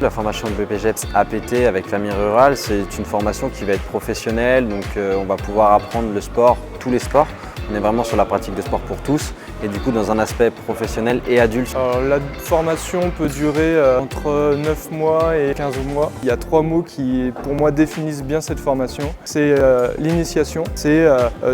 La formation de BPGEPS APT avec famille rurale, c'est une formation qui va être professionnelle, donc on va pouvoir apprendre le sport, tous les sports. On est vraiment sur la pratique de sport pour tous et du coup dans un aspect professionnel et adulte. Alors, la formation peut durer entre 9 mois et 15 mois. Il y a 3 mots qui pour moi définissent bien cette formation. C'est l'initiation, c'est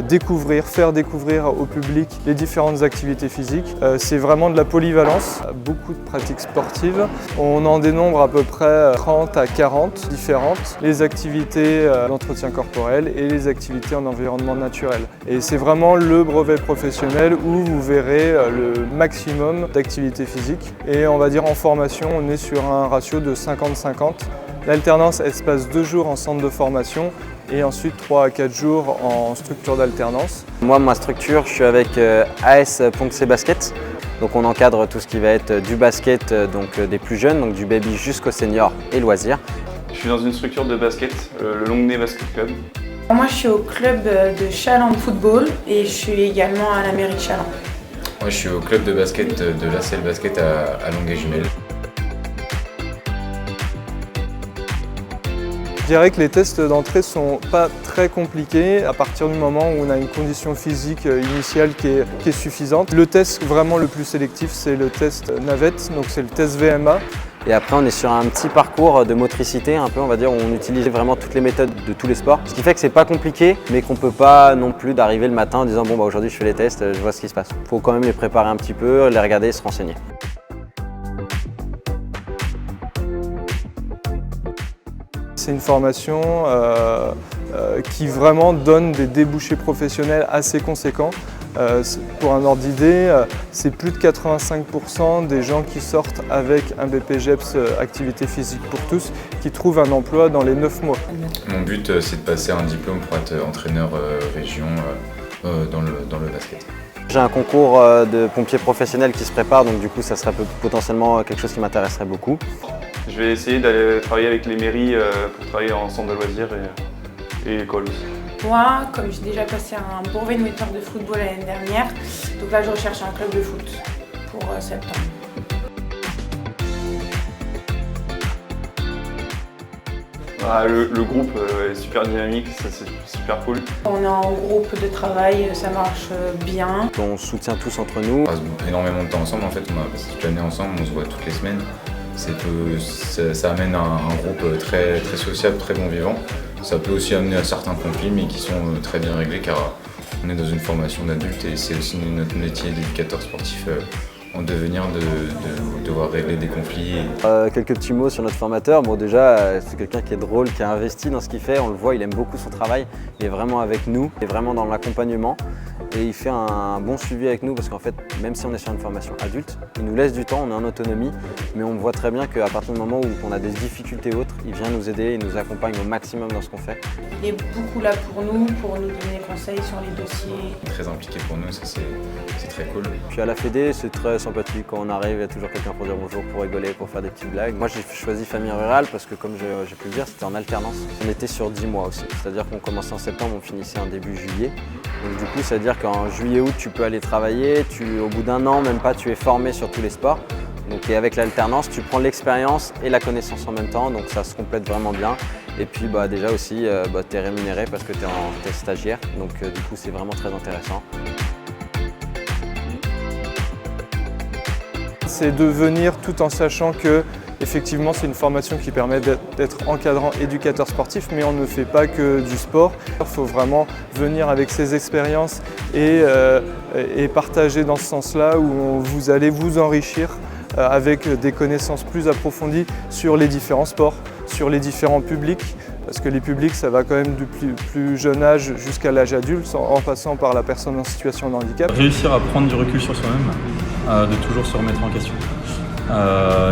découvrir, faire découvrir au public les différentes activités physiques. C'est vraiment de la polyvalence, beaucoup de pratiques sportives. On en dénombre à peu près 30 à 40 différentes. Les activités d'entretien corporel et les activités en environnement naturel. Et c'est vraiment le brevet professionnel où vous verrez le maximum d'activité physique. Et on va dire en formation, on est sur un ratio de 50-50. L'alternance, elle se passe 2 jours en centre de formation et ensuite 3 à 4 jours en structure d'alternance. Moi, ma structure, je suis avec AS Ponxé Basket. Donc on encadre tout ce qui va être du basket, donc des plus jeunes, donc du baby jusqu'au senior et loisirs. Je suis dans une structure de basket, le Longuenay Basket Club. Moi, je suis au club de Chaland Football et je suis également à la mairie de Chaland. Moi, je suis au club de basket de l'ACL Basket à Longueuil-Jumelles. Je dirais que les tests d'entrée sont pas très compliqués à partir du moment où on a une condition physique initiale qui est suffisante. Le test vraiment le plus sélectif, c'est le test navette, donc c'est le test VMA. Et après, on est sur un petit parcours de motricité, un peu, on va dire, où on utilise vraiment toutes les méthodes de tous les sports. Ce qui fait que c'est pas compliqué, mais qu'on peut pas non plus d'arriver le matin en disant bon bah aujourd'hui je fais les tests, je vois ce qui se passe. Faut quand même les préparer un petit peu, les regarder et se renseigner. C'est une formation qui vraiment donne des débouchés professionnels assez conséquents. Pour un ordre d'idée, c'est plus de 85% des gens qui sortent avec un BPGEPS activité physique pour tous qui trouvent un emploi dans les 9 mois. Mon but, c'est de passer un diplôme pour être entraîneur région dans le basket. J'ai un concours de pompiers professionnels qui se prépare, donc du coup ça serait potentiellement quelque chose qui m'intéresserait beaucoup. Je vais essayer d'aller travailler avec les mairies pour travailler en centre de loisirs et école aussi. Moi, comme j'ai déjà passé un brevet de metteur de football l'année dernière, donc là je recherche un club de foot pour septembre. Le groupe est super dynamique, c'est super cool. On est en groupe de travail, ça marche bien. On se soutient tous entre nous. On passe énormément de temps ensemble, en fait, on a passé toute l'année ensemble, on se voit toutes les semaines. Ça amène un groupe très, très sociable, très bon vivant. Ça peut aussi amener à certains conflits, mais qui sont très bien réglés car on est dans une formation d'adulte et c'est aussi notre métier d'éducateur sportif en devenir de devoir régler des conflits. Quelques petits mots sur notre formateur. Bon déjà, c'est quelqu'un qui est drôle, qui a investi dans ce qu'il fait. On le voit, il aime beaucoup son travail. Il est vraiment avec nous, il est vraiment dans l'accompagnement. Et il fait un bon suivi avec nous parce qu'en fait, même si on est sur une formation adulte, il nous laisse du temps, on est en autonomie, mais on voit très bien qu'à partir du moment où on a des difficultés autres, il vient nous aider, il nous accompagne au maximum dans ce qu'on fait. Il est beaucoup là pour nous donner des conseils sur les dossiers. Très impliqué pour nous, ça c'est très cool. Puis à la Fédé, c'est très sympathique. Quand on arrive, il y a toujours quelqu'un pour dire bonjour, pour rigoler, pour faire des petites blagues. Moi, j'ai choisi famille rurale parce que, comme j'ai pu le dire, c'était en alternance. On était sur 10 mois aussi, c'est-à-dire qu'on commençait en septembre, on finissait en début juillet. Donc du coup, ça veut dire qu'en juillet-août, tu peux aller travailler. Au bout d'un an, même pas, tu es formé sur tous les sports. Donc, et avec l'alternance, tu prends l'expérience et la connaissance en même temps, donc ça se complète vraiment bien. Et puis déjà aussi, tu es rémunéré parce que tu es stagiaire, donc du coup, c'est vraiment très intéressant. C'est de venir tout en sachant que effectivement, c'est une formation qui permet d'être encadrant éducateur sportif, mais on ne fait pas que du sport. Il faut vraiment venir avec ses expériences et partager dans ce sens-là où vous allez vous enrichir avec des connaissances plus approfondies sur les différents sports, sur les différents publics, parce que les publics, ça va quand même du plus jeune âge jusqu'à l'âge adulte, en passant par la personne en situation de handicap. Réussir à prendre du recul sur soi-même, de toujours se remettre en question.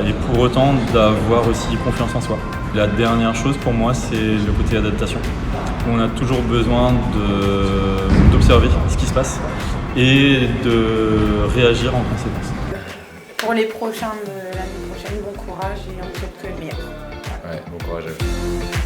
Et pour autant d'avoir aussi confiance en soi. La dernière chose pour moi, c'est le côté adaptation. On a toujours besoin d'observer ce qui se passe et de réagir en conséquence. Pour les prochains de l'année prochaine, bon courage et on souhaite que le meilleur. Ouais, bon courage à vous.